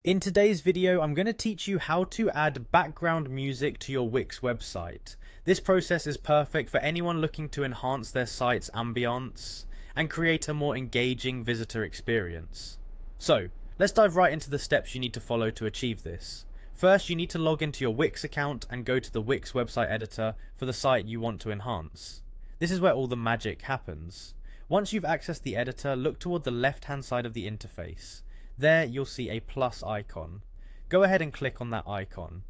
In today's video, I'm going to teach you how to add background music to your Wix website. This process is perfect for anyone looking to enhance their site's ambiance and create a more engaging visitor experience. So, let's dive right into the steps you need to follow to achieve this. First, you need to log into your Wix account and go to the Wix website editor for the site you want to enhance. This is where all the magic happens. Once you've accessed the editor, look toward the left-hand side of the interface. There you'll see a plus icon. Go ahead and click on that icon.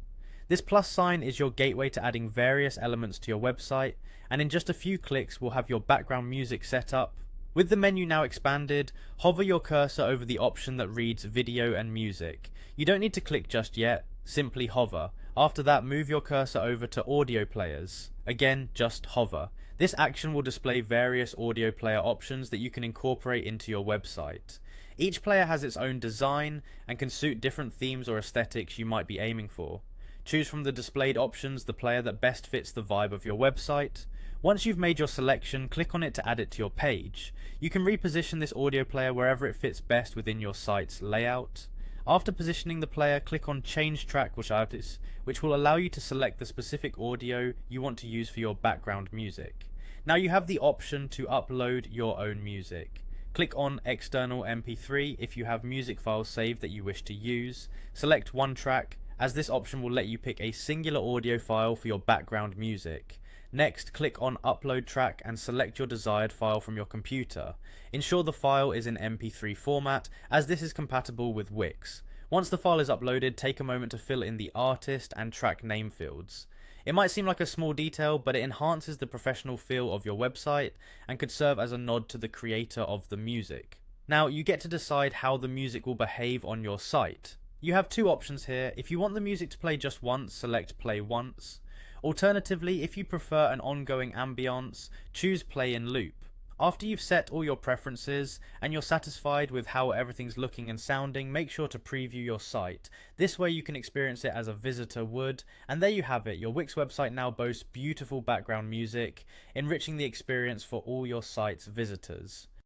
This plus sign is your gateway to adding various elements to your website, and in just a few clicks we'll have your background music set up. With the menu now expanded, hover your cursor over the option that reads video and music. You don't need to click just yet, simply hover. After that, move your cursor over to audio players. Again, just hover. This action will display various audio player options that you can incorporate into your website. Each player has its own design and can suit different themes or aesthetics you might be aiming for. Choose from the displayed options the player that best fits the vibe of your website. Once you've made your selection, click on it to add it to your page. You can reposition this audio player wherever it fits best within your site's layout. After positioning the player, click on Change Track which will allow you to select the specific audio you want to use for your background music. Now you have the option to upload your own music. Click on External MP3 if you have music files saved that you wish to use. Select one track, as this option will let you pick a singular audio file for your background music. Next, click on Upload Track and select your desired file from your computer. Ensure the file is in MP3 format, as this is compatible with Wix. Once the file is uploaded, take a moment to fill in the artist and track name fields. It might seem like a small detail, but it enhances the professional feel of your website and could serve as a nod to the creator of the music. Now, you get to decide how the music will behave on your site. You have two options here. If you want the music to play just once, select Play Once. Alternatively, if you prefer an ongoing ambiance, choose Play in Loop. After you've set all your preferences and you're satisfied with how everything's looking and sounding, make sure to preview your site. This way you can experience it as a visitor would, and there you have it. Your Wix website now boasts beautiful background music, enriching the experience for all your site's visitors.